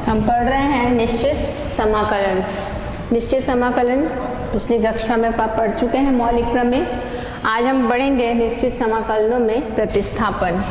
हम पढ़ रहे हैं निश्चित समाकलन। निश्चित समाकलन पिछली कक्षा में पढ़ चुके हैं मौलिक प्रमेय। आज हम पढ़ेंगे निश्चित समाकलनों में प्रतिस्थापन।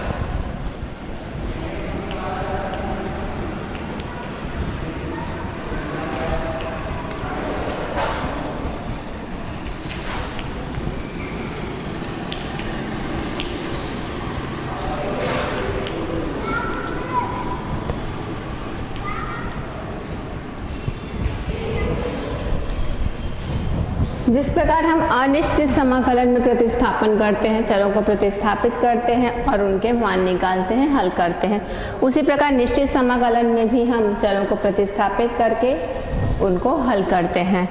जिस प्रकार हम अनिश्चित समाकलन में प्रतिस्थापन करते हैं, चरों को प्रतिस्थापित करते हैं और उनके मान निकालते हैं, हल करते हैं, उसी प्रकार निश्चित समाकलन में भी हम चरों को प्रतिस्थापित करके उनको हल करते हैं।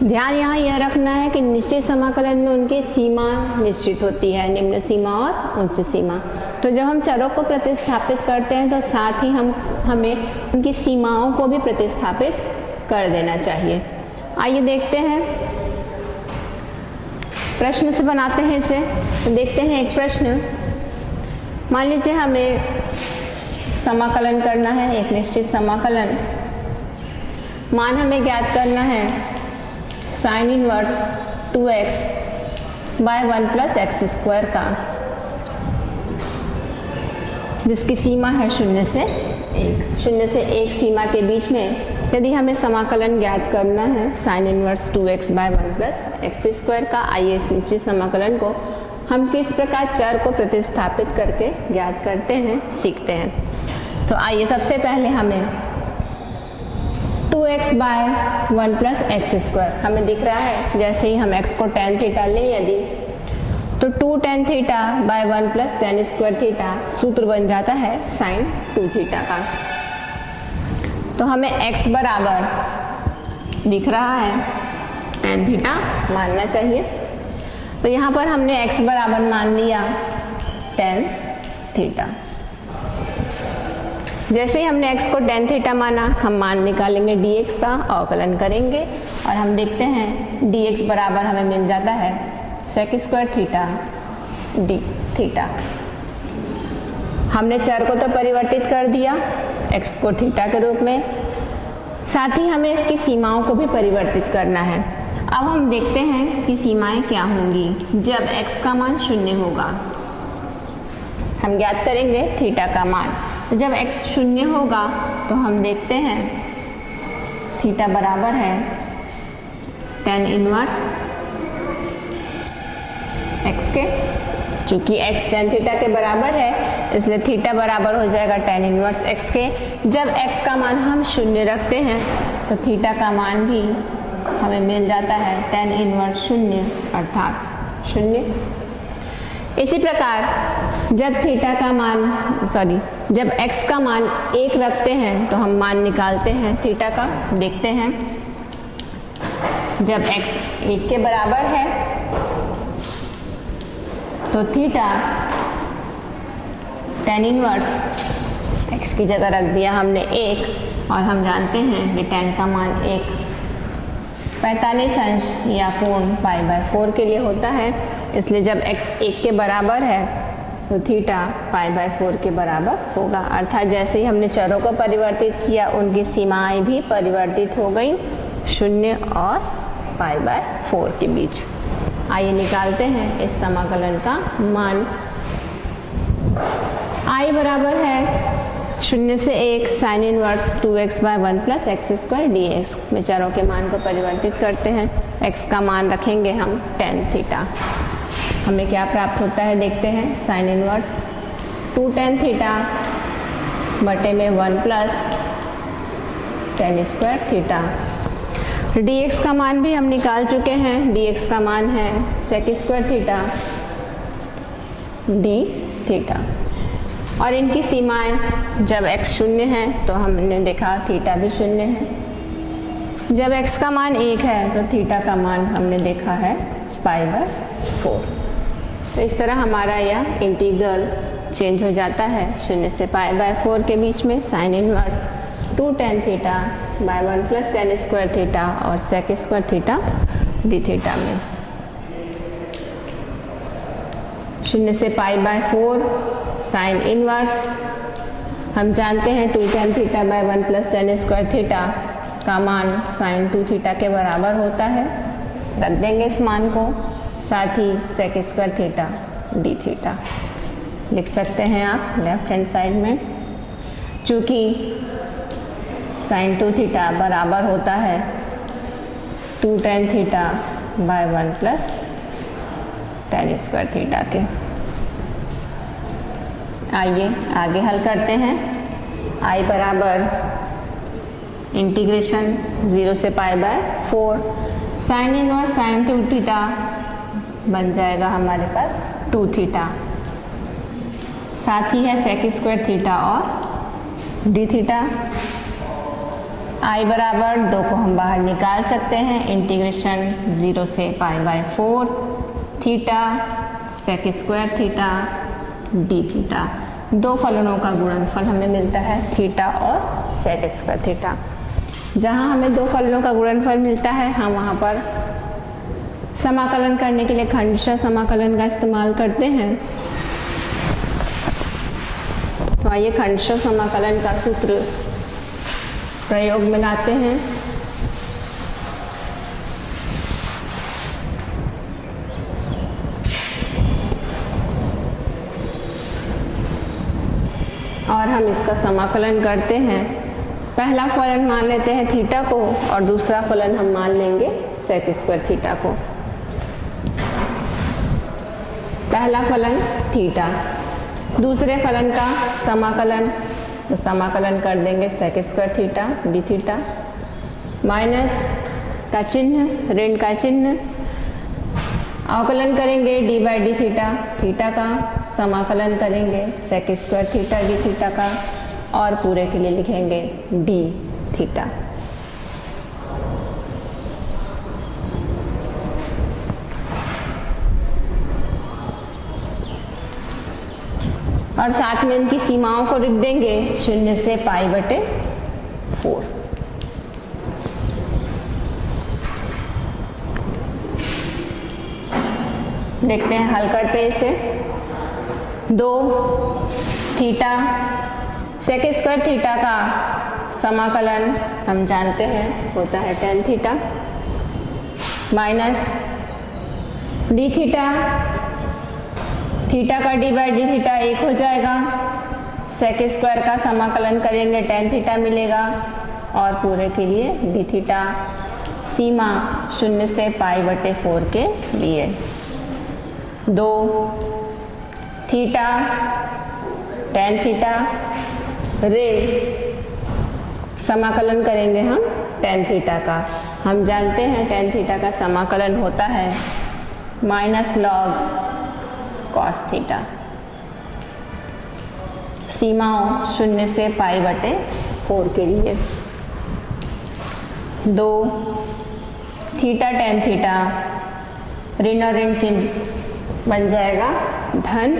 ध्यान यहाँ यह रखना है कि निश्चित समाकलन में उनकी सीमा निश्चित होती है, निम्न सीमा और उच्च सीमा। तो जब हम चरों को प्रतिस्थापित करते हैं तो साथ ही हमें उनकी सीमाओं को भी प्रतिस्थापित कर देना चाहिए। आइए देखते हैं, प्रश्न से बनाते हैं इसे। तो देखते हैं एक प्रश्न। मान लीजिए हमें समाकलन करना है, एक निश्चित समाकलन। मान हमें ज्ञात करना है sine inverse 2x by 1 plus x square का, जिसकी सीमा है 0 से 1। 0 से 1 सीमा के बीच में यदि हमें समाकलन ज्ञात करना है sine inverse 2x by 1 plus x square का, आइए इस निश्चित समाकलन को हम किस प्रकार चर को प्रतिस्थापित करके ज्ञात करते हैं सीखते हैं। तो आइए सबसे पहले हमें 2x by 1 plus x square हमें दिख रहा है। जैसे ही हम x को tan थीटा लें यदि, तो 2 tan theta by 1 plus tan square theta सूत्र बन जाता है साइन 2 थीटा का। तो हमें x बराबर दिख रहा है tan थीटा मानना चाहिए। तो यहाँ पर हमने x बराबर मान लिया tan थीटा। जैसे ही हमने x को tan थीटा माना, हम मान निकालेंगे dx का, अवकलन करेंगे और हम देखते हैं dx बराबर हमें मिल जाता है sec square theta d theta. हमने चर को तो परिवर्तित कर दिया x को थीटा के रूप में, साथ ही हमें इसकी सीमाओं को भी परिवर्तित करना है। अब हम देखते हैं कि सीमाएं क्या होंगी जब x का मान 0 होगा। हम ज्ञात करेंगे थीटा का मान। जब x 0 होगा तो हम देखते हैं थीटा बराबर है tan इनवर्स x के। चूंकि x tan थीटा के बराबर है इसलिए थीटा बराबर हो जाएगा tan इनवर्स x के। जब x का मान हम 0 रखते हैं तो थीटा का मान भी हमें मिल जाता है tan इनवर्स 0 अर्थात 0। इसी प्रकार जब जब x का मान 1 रखते हैं तो हम मान निकालते हैं थीटा का। देखते हैं जब x 1 के बराबर है तो थीटा tan इनवर्स x की जगह रख दिया हमने 1, और हम जानते हैं कि tan का मान 1 45 अंश या कोण π/4 के लिए होता है। इसलिए जब x 1 के बराबर है तो थीटा π/4 के बराबर होगा। अर्थात जैसे ही हमने चरों को परिवर्तित किया उनकी सीमाएं भी परिवर्तित हो गई 0 और π/4 के बीच। आइए निकालते हैं इस समाकलन का मान। I बराबर है 0 से 1 sine inverse 2x by 1 plus x square dx में चरों के मान को परिवर्तित करते हैं। x का मान रखेंगे हम tan थीटा। हमें क्या प्राप्त होता है देखते हैं। साइन इनवर्स 2 tan थीटा बटे में 1 plus tan square theta. dx का मान भी हम निकाल चुके हैं। dx का मान है sec square theta d theta. और इनकी सीमाएं जब x 0 है तो हमने देखा थीटा भी 0 है। जब x का मान 1 है तो थीटा का मान हमने देखा है π/4। तो इस तरह हमारा यह इंटीग्रल चेंज हो जाता है 0 से π/4 के बीच में sine inverse 2 tan theta by 1 plus tan square theta और sec square theta d theta में। 0 से π/4 साइन इनवर्स हम जानते हैं 2 tan theta by 1 plus tan square theta का मान sin 2 थीटा के बराबर होता है। रख देंगे इस मान को, साथ ही sec square theta d theta लिख सकते हैं आप लेफ्ट हैंड साइड में। चूँकि sin 2 थीटा बराबर होता है 2 tan theta by 1 plus tan square theta के। आइए आगे हल करते हैं। I बराबर इंटीग्रेशन 0 से pi by 4 sine inverse sine 2 theta बन जाएगा हमारे पास 2 थीटा, साथ ही है सेक स्क्वायर थीटा और डी थीटा। I बराबर 2 को हम बाहर निकाल सकते हैं, इंटीग्रेशन 0 से pi by 4 theta sec square theta d theta. 2 फलनों का गुणनफल हमें मिलता है थीटा और सेक स्क्वायर थीटा। जहाँ हमें 2 फलनों का गुणनफल मिलता है हम वहाँ पर समाकलन करने के लिए खंडशः समाकलन का इस्तेमाल करते हैं। तो आइए खंडशः समाकलन का सूत्र प्रयोग में लाते हैं। और हम इसका समाकलन करते हैं। पहला फलन मान लेते हैं थीटा को और दूसरा फलन हम मान लेंगे सेक स्क्वायर थीटा को। पहला फलन थीटा, दूसरे फलन का समाकलन, तो समाकलन कर देंगे sec square theta d theta, minus का चिन्ह ऋण का चिन्ह, अवकलन करेंगे डी बाई डी थीटा, थीटा का समाकलन करेंगे sec square theta d theta का और पूरे के लिए लिखेंगे डी थीटा। और साथ में इनकी सीमाओं को लिख देंगे 0 से पाई बटे 4। देखते हैं हल करते हैं इसे। 2 थीटा सेक स्क्वायर थीटा का समाकलन हम जानते हैं होता है tan theta, minus D theta, थीटा का डी बाई डी थीटा 1 हो जाएगा, सेक स्क्वायर का समाकलन करेंगे tan थीटा मिलेगा और पूरे के लिए डी थीटा, सीमा 0 से पाई बटे 4 के लिए। 2 थीटा tan थीटा ऋण समाकलन करेंगे हम tan थीटा का। हम जानते हैं tan थीटा का समाकलन होता है माइनस लॉग कॉस थीटा, सीमाओं 0 से पाई बटे 4 के लिए। 2 थीटा tan थीटा ऋण और ऋण चिन्ह बन जाएगा धन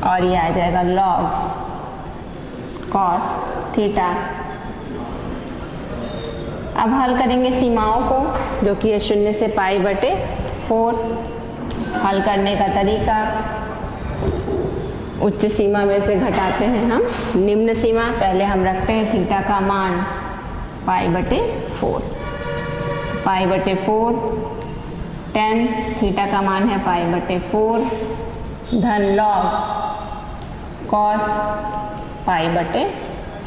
और ये आ जाएगा लॉग कॉस थीटा। अब हल करेंगे सीमाओं को जो कि है 0 से पाई बटे 4। हल करने का तरीका, उच्च सीमा में से घटाते हैं हम निम्न सीमा। पहले हम रखते हैं थीटा का मान पाई बटे 4, पाई बटे 4 tan थीटा का मान है पाई बटे 4 धन लॉग कॉस पाई बटे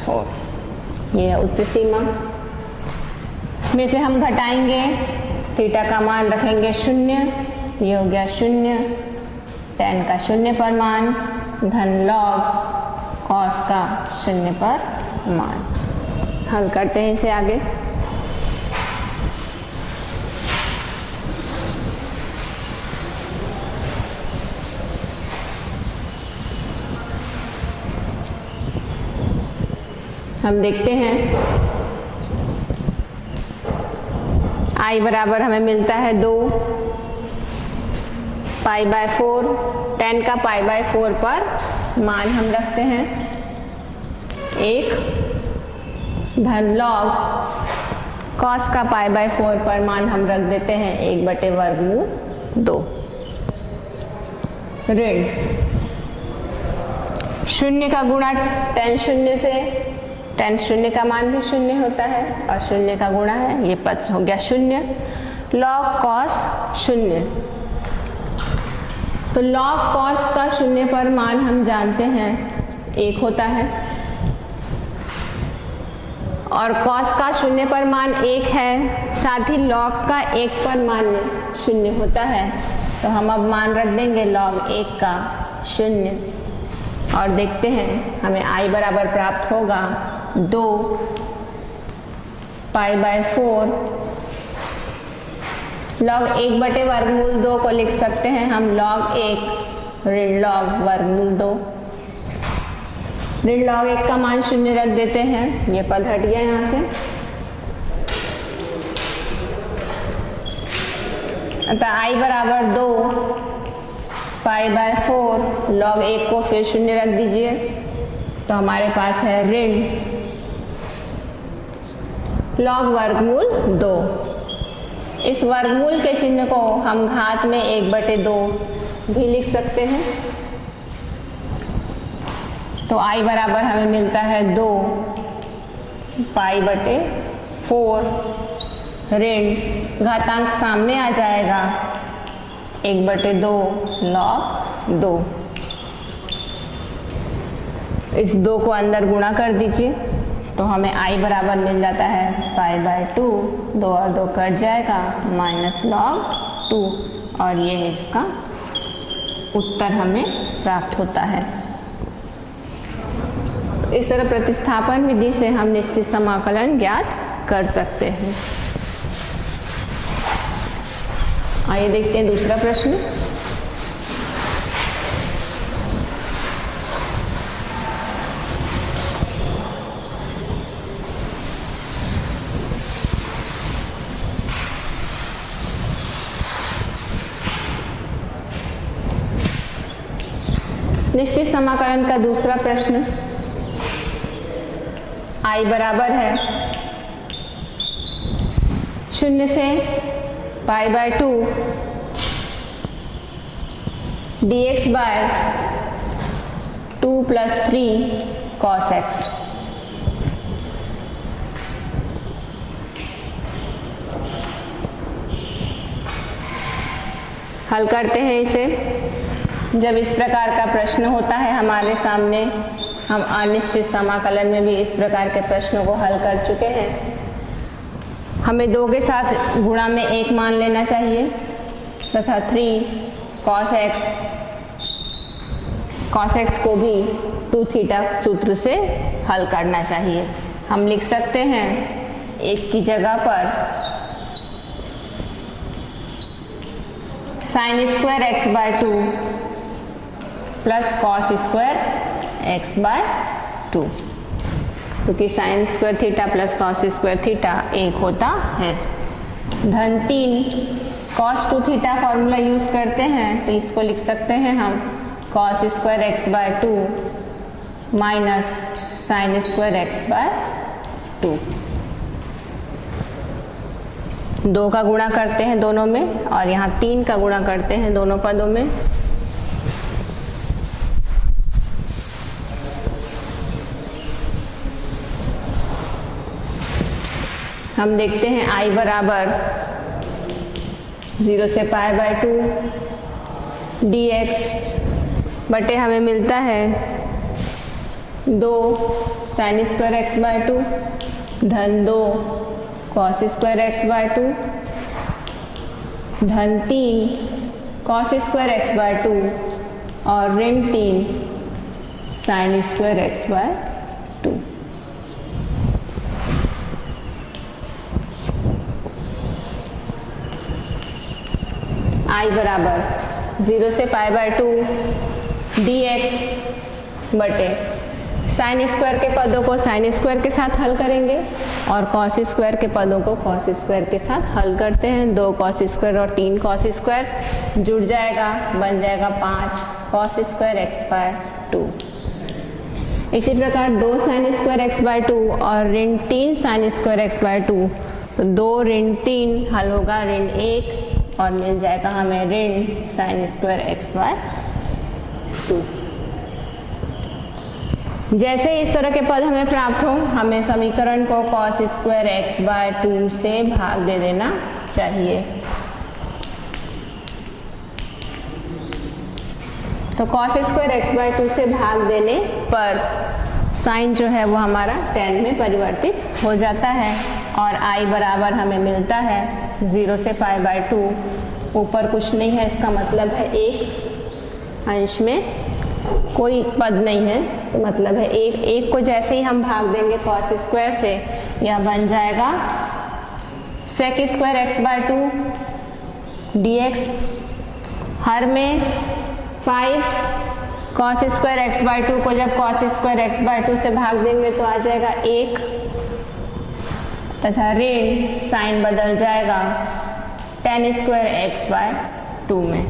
4। ये है उच्च सीमा में से हम घटाएंगे, थीटा का मान रखेंगे 0, ये हो गया 0, tan का 0 पर मान धन लॉग कॉस का 0 पर मान। हल करते हैं इसे आगे। हम देखते हैं I बराबर हमें मिलता है 2 पाई बाय 4, tan का पाई बाय 4 पर मान हम रखते हैं 1 धन लॉग कॉस का पाई बाय 4 पर मान हम रख देते हैं 1 बटे वर्गमूल 2 ऋण शून्य का गुणा tan शून्य से, tan शून्य का मान भी शून्य होता है और शून्य का गुणा है, ये पद हो गया शून्य। log cos शून्य, तो log cos का शून्य पर मान हम जानते हैं 1 होता है और cos का शून्य पर मान 1 है, साथ ही log का 1 पर मान शून्य होता है। तो हम अब मान रख देंगे log 1 का शून्य और देखते हैं हमें I बराबर प्राप्त होगा 2 π/4। log 1 बटे वर्गमूल 2 को लिख सकते हैं हम log 1 ऋण log वर्गमूल 2। ऋण log 1 का मान शून्य रख देते हैं, ये पद हट गया यहाँ से। अतः I बराबर 2 π/4, log 1 को फिर शून्य रख दीजिए, तो हमारे पास है ऋण log वर्गमूल 2। इस वर्गमूल के चिन्ह को हम घात में 1/2 भी लिख सकते हैं। तो I बराबर हमें मिलता है 2 π/4, ऋण घातांक सामने आ जाएगा 1/2 log 2। इस 2 को अंदर गुणा कर दीजिए तो हमें I बराबर मिल जाता है π/2, 2 और 2 कट जाएगा, -log 2 और ये इसका उत्तर हमें प्राप्त होता है। इस तरह प्रतिस्थापन विधि से हम निश्चित समाकलन ज्ञात कर सकते हैं। आइए देखते हैं दूसरा प्रश्न। निश्चित समाकलन का दूसरा प्रश्न, I बराबर है 0 से π/2 dx बाय 2 + 3 cos x। हल करते हैं इसे। जब इस प्रकार का प्रश्न होता है हमारे सामने, हम अनिश्चित समाकलन में भी इस प्रकार के प्रश्नों को हल कर चुके हैं। हमें 2 के साथ गुणा में 1 मान लेना चाहिए तथा 3 cos x को भी 2 थीटा सूत्र से हल करना चाहिए। हम लिख सकते हैं 1 की जगह पर sin² x/2 plus cos² x/2, क्योंकि sin² theta plus cos² theta 1 होता है। धन 3 cos2 थीटा फॉर्मूला यूज करते हैं, तो इसको लिख सकते हैं हम cos² x/2 minus sin² x/2। 2 का गुणा करते हैं दोनों में और यहाँ 3 का गुणा करते हैं दोनों पदों में। हम देखते हैं I बराबर 0 से π/2 dx बटे हमें मिलता है 2 sin² x/2 धन 2 cos² x/2 धन 3 cos² x/2 और ऋण 3 sin² x/2। I बराबर 0 से π/2 dx बटे sin² के पदों को sin² के साथ हल करेंगे और cos² के पदों को cos² के साथ हल करते हैं। 2 cos² और 3 cos² जुड़ जाएगा, बन जाएगा 5 cos² x/2। इसी प्रकार 2 sin² x/2 और ऋण 3 sin² x/2, तो 2 ऋण 3 हल होगा ऋण 1 और मिल जाएगा हमें ऋण sin² x/2। जैसे इस तरह के पद हमें प्राप्त हो, हमें समीकरण को cos स्क्वायर एक्स बाय 2 से भाग दे देना चाहिए। तो cos स्क्वायर एक्स बाय 2 से भाग देने पर साइन जो है वो हमारा tan में परिवर्तित हो जाता है और i बराबर हमें मिलता है 0 से पाई बाय 2। ऊपर कुछ नहीं है, इसका मतलब है एक अंश में कोई पद नहीं है, तो मतलब है एक को जैसे ही हम भाग देंगे cos स्क्वायर से, यह बन जाएगा sec square x by 2 dx। हर में 5 cos स्क्वायर एक्स बाय 2 को जब cos स्क्वायर एक्स बाय 2 से भाग देंगे तो आ जाएगा 1 तथा ऋण साइन बदल जाएगा tan स्क्वायर एक्स बाय 2 में।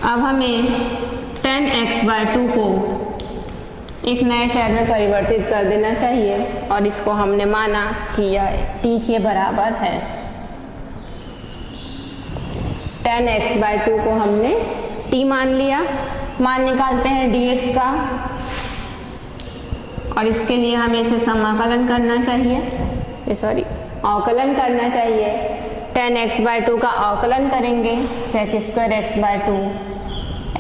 अब हमें tan x बाय 2 को एक नए चर में परिवर्तित कर देना चाहिए और इसको हमने माना कि यह t के बराबर है। tan x बाय 2 को हमने t मान लिया। मान निकालते हैं dx का और इसके लिए हमें इसे समाकलन करना चाहिए, अवकलन करना चाहिए। tan x बाय 2 का अवकलन करेंगे sec square x by 2,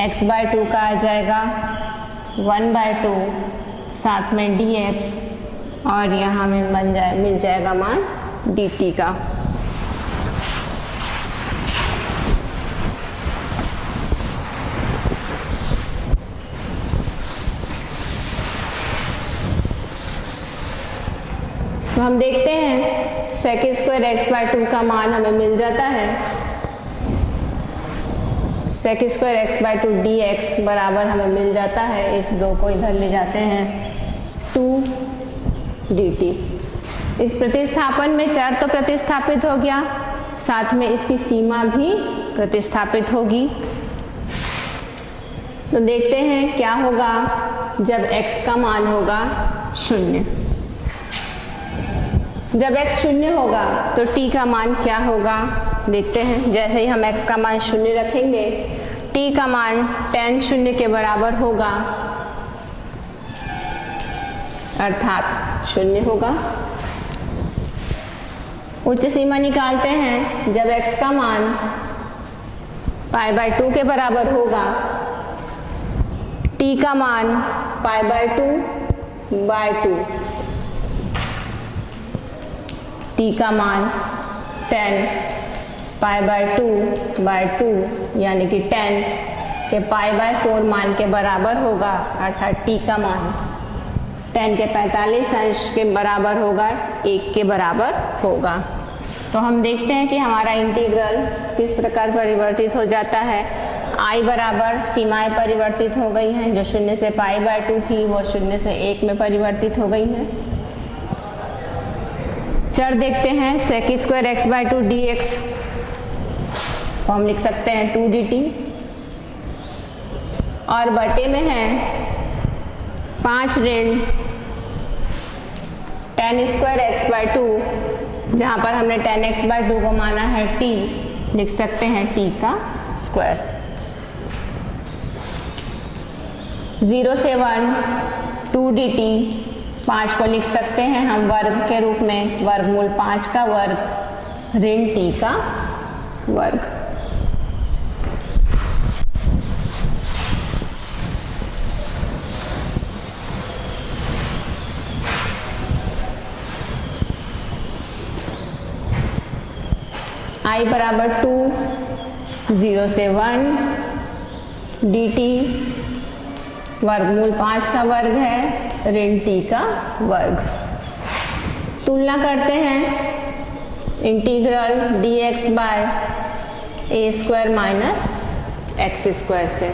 x by 2 का आ जाएगा 1 बाय 2, साथ में dx और यहाँ में मिल जाएगा मान dt का। तो हम देखते हैं sec स्क्वायर एक्स बाय 2 का मान हमें मिल जाता है sec square x by 2 dx बराबर हमें मिल जाता है, इस 2 को इधर ले जाते हैं 2 dt। इस प्रतिस्थापन में चर तो प्रतिस्थापित हो गया, साथ में इसकी सीमा भी प्रतिस्थापित होगी। तो देखते हैं क्या होगा जब x का मान होगा 0। जब x 0 होगा तो t का मान क्या होगा देखते हैं। जैसे ही हम x का मान 0 रखेंगे, t का मान tan 0 के बराबर होगा, अर्थात 0 होगा। उच्च सीमा निकालते हैं। जब x का मान पाई बाय 2 के बराबर होगा, t का मान पाई बाय 2 बाय 2, t का मान tan पाई बाय 2 बाय 2 यानी कि tan के पाई बाय 4 मान के बराबर होगा, अर्थात t का मान tan के 45 अंश के बराबर होगा, 1 के बराबर होगा। तो हम देखते हैं कि हमारा इंटीग्रल किस प्रकार परिवर्तित हो जाता है। i बराबर सीमाएं परिवर्तित हो गई हैं, जो 0 से पाई बाय 2 थी वो 0 से 1 में परिवर्तित हो गई है। चर देखते हैं sec square x by 2 dx को हम लिख सकते हैं 2 dt और बटे में है 5 ऋण tan स्क्वायर एक्स बाय 2, जहाँ पर हमने tan x बाय 2 को माना है t, लिख सकते हैं t का स्क्वायर। 0 से 1 2 dt, 5 को लिख सकते हैं हम वर्ग के रूप में, वर्गमूल 5 का वर्ग ऋण t का वर्ग। i बराबर 2, 0 से 1 dt, वर्गमूल 5 का वर्ग है ऋण t का वर्ग। तुलना करते हैं integral dx by a square minus x square से।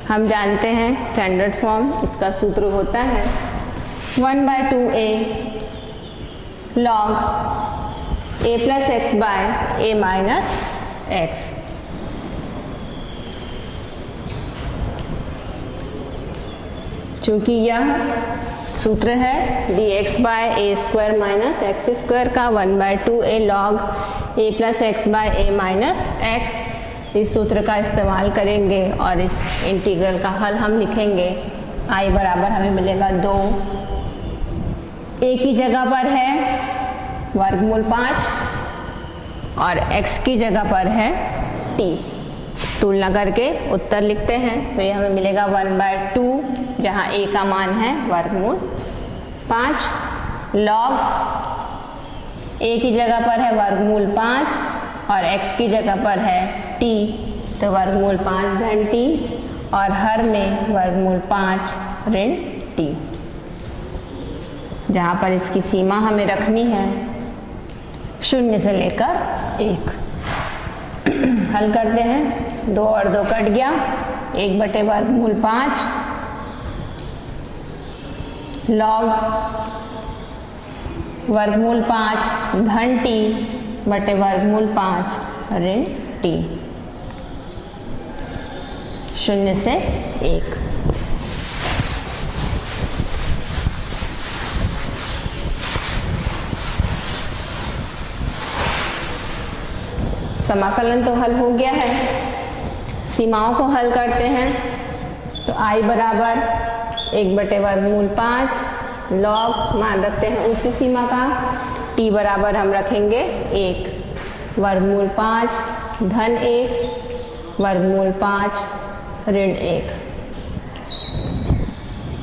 हम जानते हैं स्टैंडर्ड फॉर्म, इसका सूत्र होता है 1/2a log a plus x by a minus x. चूंकि यह सूत्र है dx by a square minus x square का 1/2a log a plus x by a minus x, इस सूत्र का इस्तेमाल करेंगे और इस इंटीग्रल का हल हम लिखेंगे। I बराबर हमें मिलेगा 2, a की जगह पर है वर्गमूल 5 और x की जगह पर है t। तुलना करके उत्तर लिखते हैं तो ये हमें मिलेगा 1/2, जहाँ a का मान है वर्गमूल 5, लॉग a की जगह पर है वर्गमूल 5 और x की जगह पर है t, तो वर्गमूल 5 धन t और हर में वर्गमूल 5 ऋण t, जहाँ पर इसकी सीमा हमें रखनी है 0 से लेकर 1। हल करते हैं, 2 और 2 कट गया, 1/वर्गमूल 5 लॉग वर्गमूल 5 धन t बटे वर्गमूल 5 ऋण t, 0 से 1। समाकलन तो हल हो गया है, सीमाओं को हल करते हैं। तो I बराबर 1/वर्गमूल 5 लॉग मान रखते हैं उच्च सीमा का, t बराबर हम रखेंगे 1 वर्गमूल 5 धन 1 वर्गमूल 5 ऋण 1।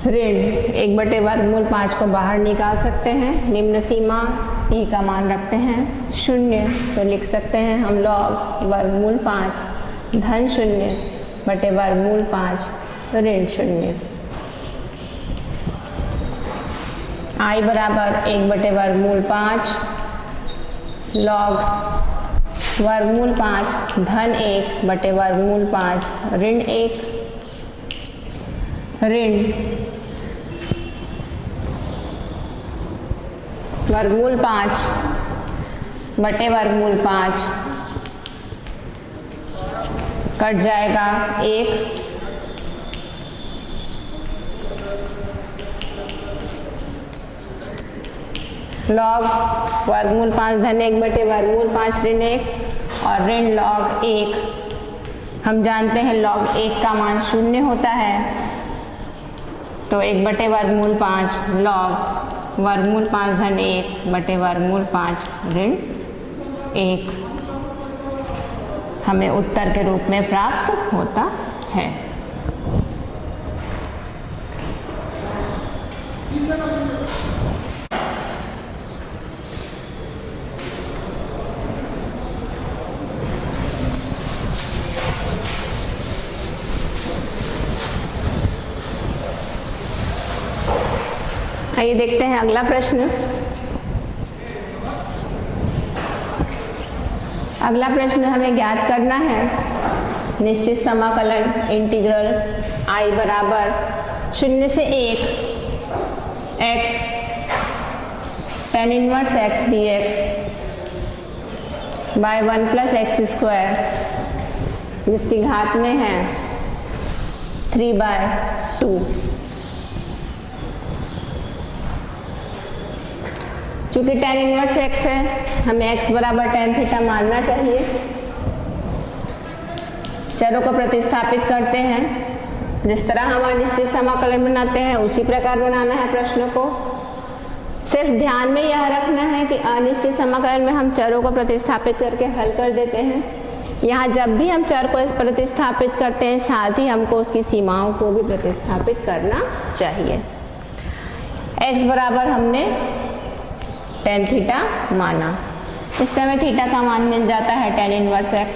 ऋण 1/वर्गमूल 5 को बाहर निकाल सकते हैं, निम्न सीमा e का मान रखते हैं 0, तो लिख सकते हैं हम लॉग वर्गमूल 5 धन 0/वर्गमूल 5 ऋण 0। I बराबर 1/वर्गमूल 5 लॉग वर्गमूल 5 धन 1/वर्गमूल 5 ऋण 1, ऋण वर्गमूल 5 बटे वर्गमूल 5 कट जाएगा 1, लॉग वर्गमूल 5 धन 1/वर्गमूल 5 ऋण 1 और ऋण लॉग 1। हम जानते हैं लॉग 1 का मान 0 होता है, तो 1/वर्गमूल 5 लॉग वर्गमूल 5 धन 1/वर्गमूल 5 ऋण 1 हमें उत्तर के रूप में प्राप्त होता है। आइए देखते हैं अगला प्रश्न। अगला प्रश्न हमें ज्ञात करना है निश्चित समाकलन इंटीग्रल I बराबर 0 से 1 x tan inverse x dx by 1 + x² जिसकी घात में है 3/2। चूंकि tan इनवर्स x है, हमें x बराबर tan थीटा मानना चाहिए। चरों को प्रतिस्थापित करते हैं, जिस तरह हम अनिश्चित समाकलन बनाते हैं उसी प्रकार बनाना है प्रश्नों को। सिर्फ ध्यान में यह रखना है कि अनिश्चित समाकलन में हम चरों को प्रतिस्थापित करके हल कर देते हैं। यहाँ जब भी हम चर को प्रतिस्थापित करते हैं, साथ ही हमको उसकी सीमाओं को भी प्रतिस्थापित करना चाहिए। x बराबर हमने tan थीटा माना, इस समय थीटा का मान मिल जाता है tan इनवर्स x।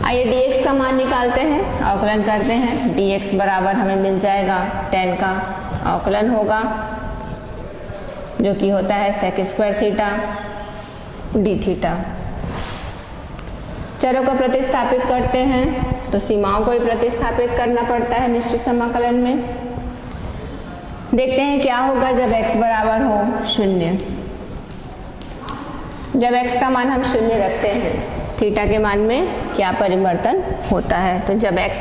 आइए dx का मान निकालते हैं, अवकलन करते हैं। dx बराबर हमें मिल जाएगा tan का अवकलन होगा जो कि होता है sec² थीटा d थीटा। चरों को प्रतिस्थापित करते हैं तो सीमाओं को भी प्रतिस्थापित करना पड़ता है निश्चित समाकलन में। देखते हैं क्या होगा जब x बराबर हो 0। जब x का मान हम 0 रखते हैं, थीटा के मान में क्या परिवर्तन होता है। तो जब x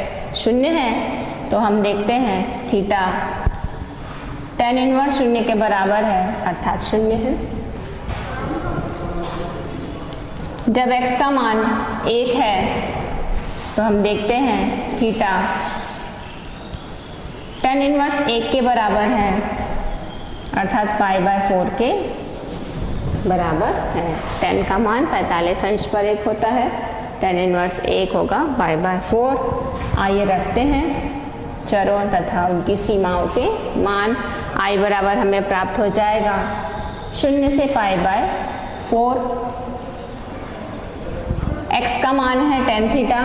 0 है तो हम देखते हैं थीटा tan इनवर्स 0 के बराबर है, अर्थात 0 है। जब x का मान 1 है तो हम देखते हैं थीटा tan इनवर्स 1 के बराबर है, अर्थात π/4 के बराबर है। tan का मान 45 अंश पर 1 होता है, tan इनवर्स 1 होगा π/4। आइए रखते हैं चरों तथा उनकी सीमाओं के मान। I बराबर हमें प्राप्त हो जाएगा 0 से π/4। x का मान है tan theta,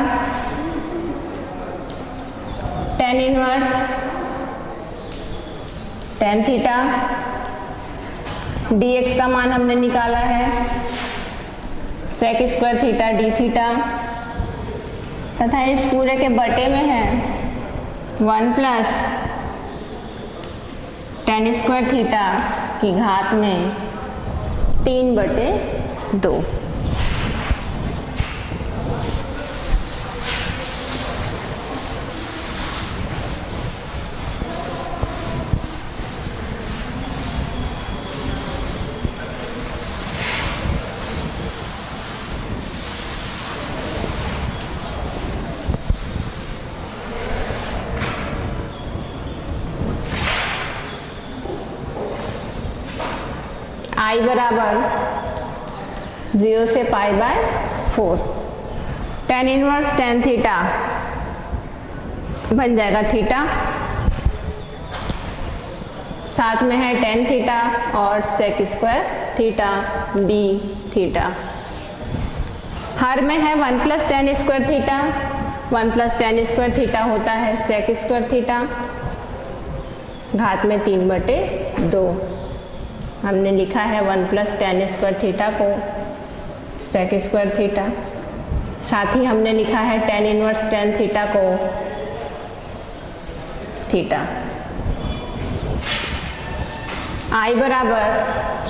tan inverse tan theta, dx का मान हमने निकाला है sec square theta d theta, तथा इस पूरे के बटे में है 1 प्लस tan स्क्वायर थीटा की घात में 3/2। I बराबर 0 से π/4। tan इनवर्स tan थीटा बन जाएगा थीटा, साथ में है tan थीटा और sec square theta d theta. हर में है 1 plus tan square theta, 1 plus tan square theta होता है sec स्क्वायर थीटा, घात में 3/2। हमने लिखा है 1 प्लस tan स्क्वायर थीटा को sec स्क्वायर थीटा, साथ ही हमने लिखा है tan इनवर्स tan थीटा को थीटा। I बराबर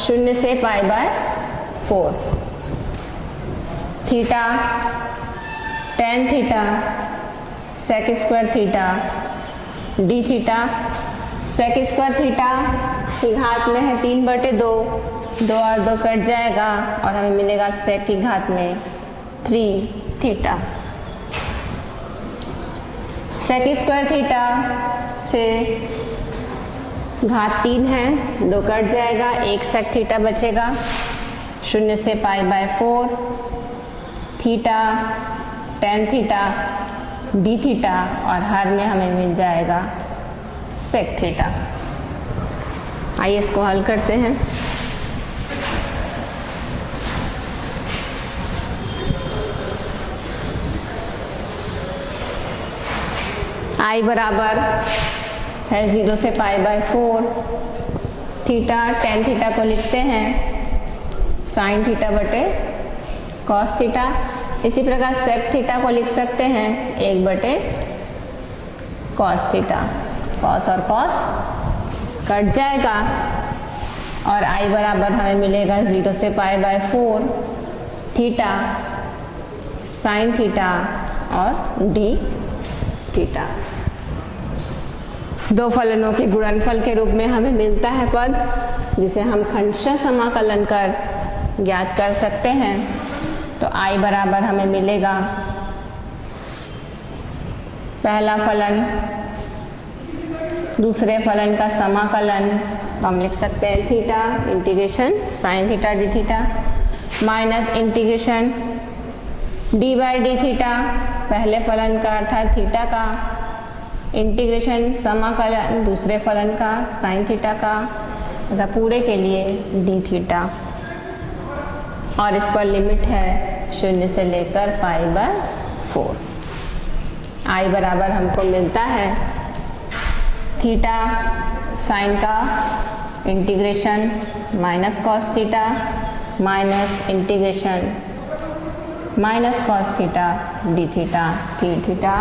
0 से π/4। Theta tan theta sec square theta d theta, sec square theta की घात में है 3/2, 2 और 2 कट जाएगा और हमें मिलेगा sec की घात में 3 थीटा। sec स्क्वायर थीटा से घात 3 है, 2 कट जाएगा, 1 sec थीटा बचेगा। 0 से π/4 theta tan theta d theta और हर में हमें मिल जाएगा sec थीटा। आइए इसको हल करते हैं। I बराबर है 0 से π/4। थीटा tan थीटा को लिखते हैं sin थीटा बटे cos थीटा। इसी प्रकार sec थीटा को लिख सकते हैं 1/cos थीटा। cos और cos कट जाएगा और I बराबर हमें मिलेगा 0 से π/4 थीटा sin थीटा और d थीटा। दो फलनों के गुणनफल के रूप में हमें मिलता है पद, जिसे हम खंडशः समाकलन कर ज्ञात कर सकते हैं। तो I बराबर हमें मिलेगा पहला फलन दूसरे फलन का समाकलन, हम लिख सकते हैं theta integration sine theta d theta minus integration d/d theta पहले फलन का अर्थात थीटा का, इंटीग्रेशन समाकलन दूसरे फलन का साइन थीटा का तथा पूरे के लिए d थीटा, और इस पर लिमिट है 0 से लेकर π/4। I बराबर हमको मिलता है थीटा साइन का integration minus cos theta minus integration minus cos theta d theta theta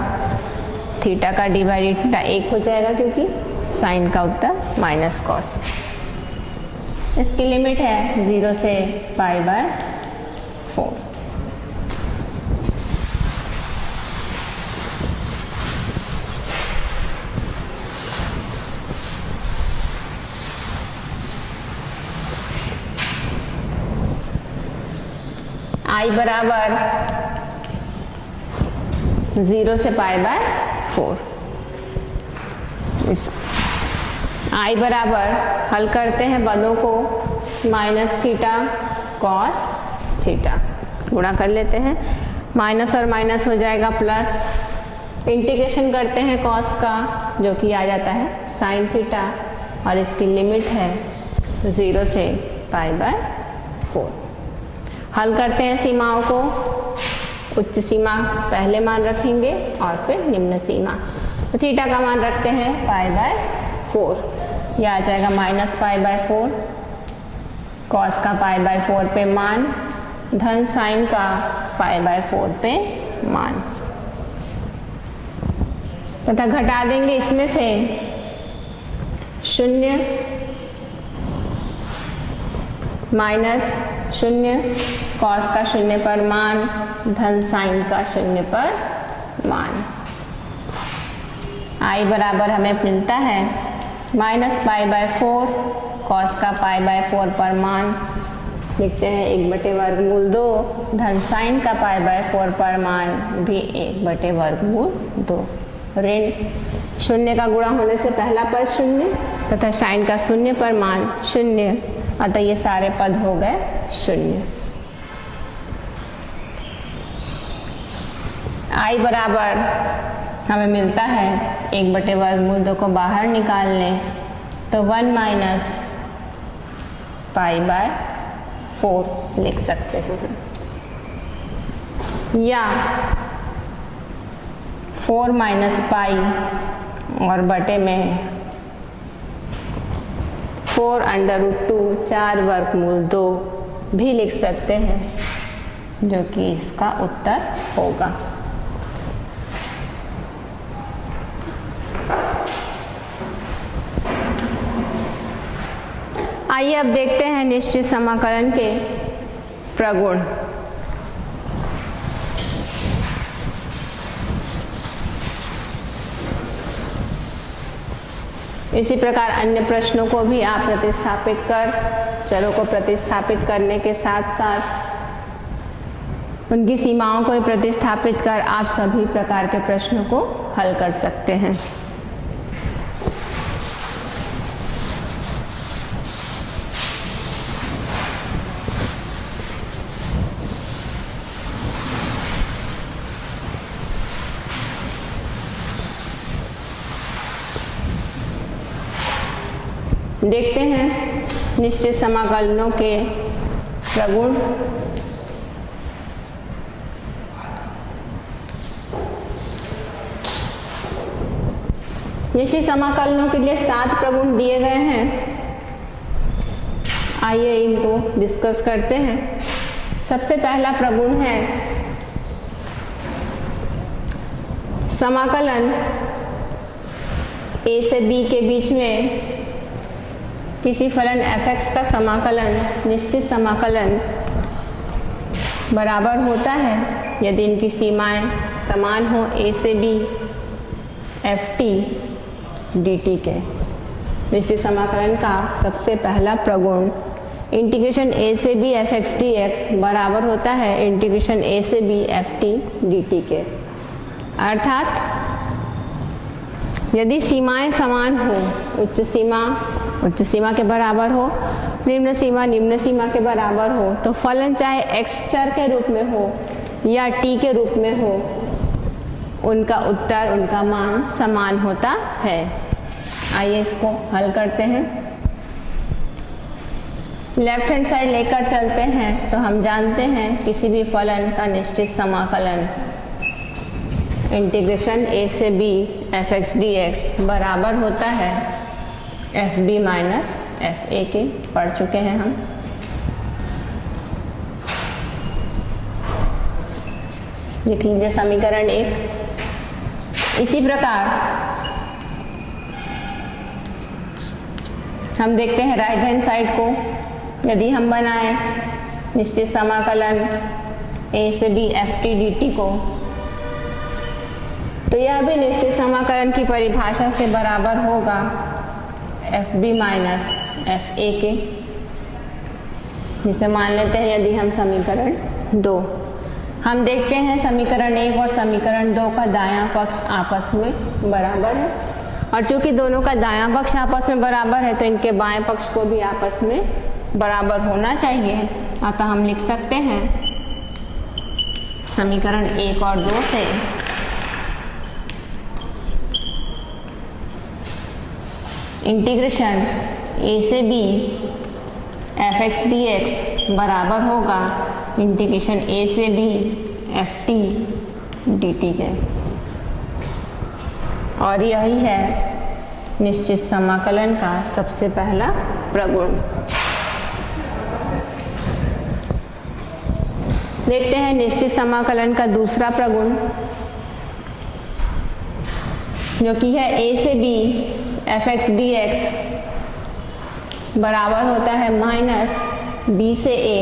थीटा का d/d थीटा 1 हो जाएगा क्योंकि साइन का उत्तर माइनस कॉस। इसकी लिमिट है 0 से π/4। I बराबर 0 से π/4। इस I बराबर हल करते हैं पदों को -θ cos θ, गुणा कर लेते हैं, माइनस और माइनस हो जाएगा प्लस, इंटीग्रेशन करते हैं कॉस का जो कि आ जाता है sin θ, और इसकी लिमिट है 0 से π/4। हल करते हैं सीमाओं को, उच्च सीमा पहले मान रखेंगे और फिर निम्न सीमा। तो थीटा का मान रखते हैं π/4, यह आ जाएगा -π/4, कॉस का π/4 पे मान, धन साइन का π/4 पे मान, तथा घटा देंगे इसमें से 0 -0, कॉस का 0 पर मान, धन साइन का 0 पर मान। I बराबर हमें मिलता है -π/4, कॉस का π/4 पर मान, लिखते हैं 1/2, धन साइन का π/4 पर मान भी 1/2, ऋण 0 का गुणा होने से पहला पद 0 तथा साइन का 0 पर मान 0, अतः ये सारे पद हो गए 0। I बराबर हमें मिलता है 1/2 को बाहर निकाल लें तो 1 - π/4 लिख सकते हैं, या 4 - π और बटे में 4√2 4√2 भी लिख सकते हैं, जो कि इसका उत्तर होगा। आइए अब देखते हैं निश्चित समाकलन के प्रगुण। इसी प्रकार अन्य प्रश्नों को भी आप प्रतिस्थापित कर, चरों को प्रतिस्थापित करने के साथ साथ उनकी सीमाओं को प्रतिस्थापित कर आप सभी प्रकार के प्रश्नों को हल कर सकते हैं। देखते हैं निश्चित समाकलनों के प्रगुण। निश्चित समाकलनों के लिए 7 प्रगुण दिए गए हैं। आइए इनको डिस्कस करते हैं। सबसे पहला प्रगुण है समाकलन a से b के बीच में किसी फलन f(x) का समाकलन निश्चित समाकलन बराबर होता है यदि इनकी सीमाएं समान हो a से b ft dt के। निश्चित समाकलन का सबसे पहला प्रगुण इंटीग्रेशन a से b f(x) dx बराबर होता है इंटीग्रेशन a से b ft dt के। अर्थात यदि सीमाएं समान हो, उच्च सीमा के बराबर हो, निम्न सीमा के बराबर हो, तो फलन चाहे x चर के रूप में हो या t के रूप में हो, उनका उत्तर, उनका मान समान होता है। आइए इसको हल करते हैं। लेफ्ट हैंड साइड लेकर चलते हैं तो हम जानते हैं किसी भी फलन का निश्चित समाकलन इंटीग्रेशन a से b f(x) dx बराबर होता है fb माइनस fa के। पढ़ चुके हैं हम। लिख लीजिए समीकरण 1। इसी प्रकार हम देखते हैं राइट हैंड साइड को। यदि हम बनाएं निश्चित समाकलन a से b ft dt को, तो यह भी निश्चित समाकलन की परिभाषा से बराबर होगा fb माइनस fa के, जिसे मान लेते हैं यदि हम समीकरण 2। हम देखते हैं समीकरण 1 और समीकरण 2 का दायां पक्ष आपस में बराबर है, और चूंकि दोनों का दायां पक्ष आपस में बराबर है तो इनके बाएं पक्ष को भी आपस में बराबर होना चाहिए। अतः हम लिख सकते हैं समीकरण 1 और 2 से इंटीग्रेशन a से b f(x) dx बराबर होगा इंटीग्रेशन a से b ft dt के। और यही है निश्चित समाकलन का सबसे पहला प्रगुण। देखते हैं निश्चित समाकलन का दूसरा प्रगुण, जो कि है a से b f(x) dx बराबर होता है माइनस b से a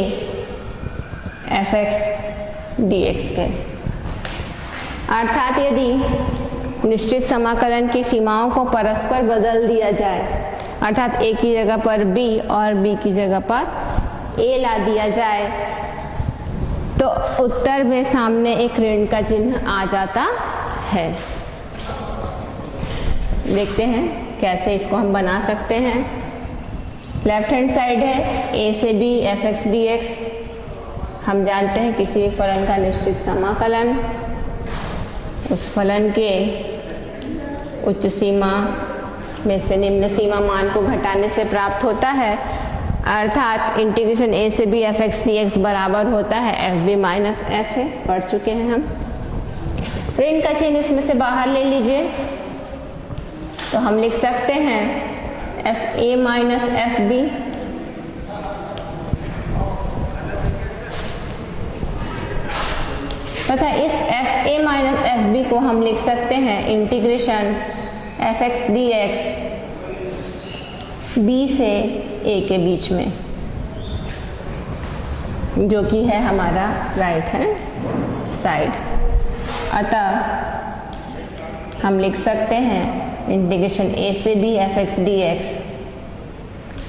f(x) dx के। अर्थात यदि निश्चित समाकलन की सीमाओं को परस्पर बदल दिया जाए, अर्थात a की जगह पर b और b की जगह पर a ला दिया जाए, तो उत्तर में सामने एक ऋण का चिन्ह आ जाता है। देखते हैं कैसे इसको हम बना सकते हैं। लेफ्ट हैंड साइड है a से b f(x) dx। हम जानते हैं किसी भी फलन का निश्चित समाकलन उस फलन के उच्च सीमा में से निम्न सीमा मान को घटाने से प्राप्त होता है। अर्थात इंटीग्रेशन a से b f(x) dx बराबर होता है fb माइनस f है। पढ़ चुके हैं हम। ऋण का चिन्ह इसमें से बाहर ले लीजिए, तो हम लिख सकते हैं fa माइनस fb तथा इस fa माइनस fb को हम लिख सकते हैं इंटीग्रेशन f(x) dx b से a के बीच में, जो कि है हमारा राइट हैंड साइड। अतः हम लिख सकते हैं इंटीग्रेशन a से b f(x) dx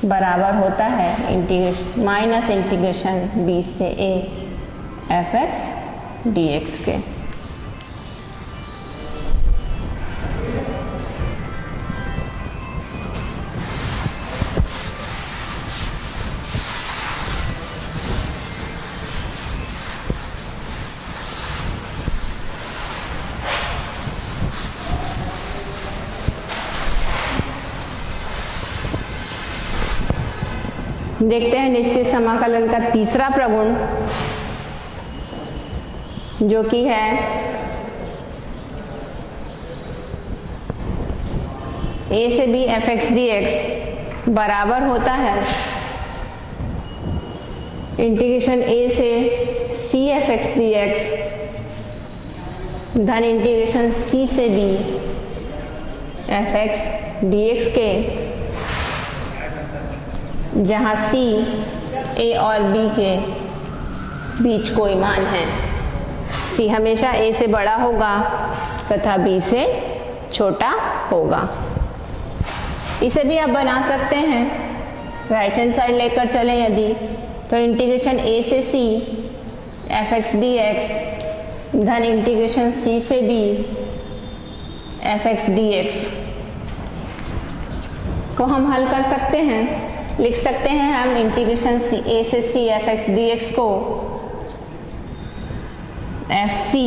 बराबर होता है इंटीग्रेशन माइनस इंटीग्रेशन b से a f(x) dx के। देखते हैं निश्चित समाकलन का तीसरा प्रगुण, जो कि है a से b f(x) dx बराबर होता है इंटीग्रेशन a से c f(x) dx धन इंटीग्रेशन c से b f(x) dx के, जहाँ c a और b के बीच कोई मान है। c हमेशा a से बड़ा होगा तथा b से छोटा होगा। इसे भी आप बना सकते हैं, राइट हैंड साइड लेकर चलें यदि, तो इंटीग्रेशन a से c f(x) dx धन इंटीग्रेशन c से b f(x) dx को हम हल कर सकते हैं। लिख सकते हैं हम इंटीग्रेशन a से c f(x) dx को fc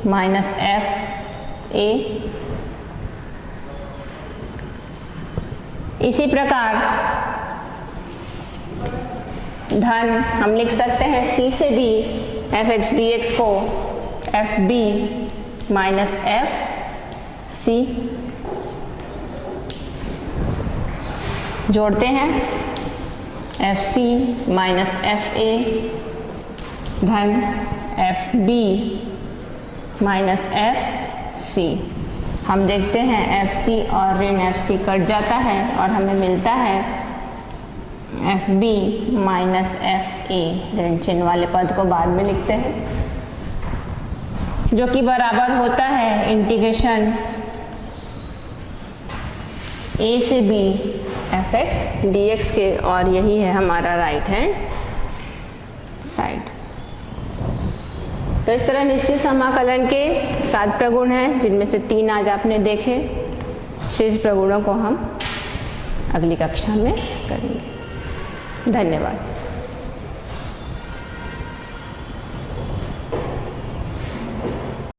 माइनस f a। इसी प्रकार धन हम लिख सकते हैं c से b f(x) dx को fb माइनस f c। जोड़ते हैं fc माइनस fa धन fb माइनस fc। हम देखते हैं fc और ऋण fc कट जाता है और हमें मिलता है fb माइनस fa। ऋण चिन्ह वाले पद को बाद में लिखते हैं, जो कि बराबर होता है इंटीग्रेशन a से b f(x) dx के, और यही है हमारा राइट हैंड साइड। तो इस तरह निश्चित समाकलन के 7 प्रगुण हैं, जिनमें से 3 आज आपने देखे। शेष प्रगुणों को हम अगली कक्षा में करेंगे। धन्यवाद।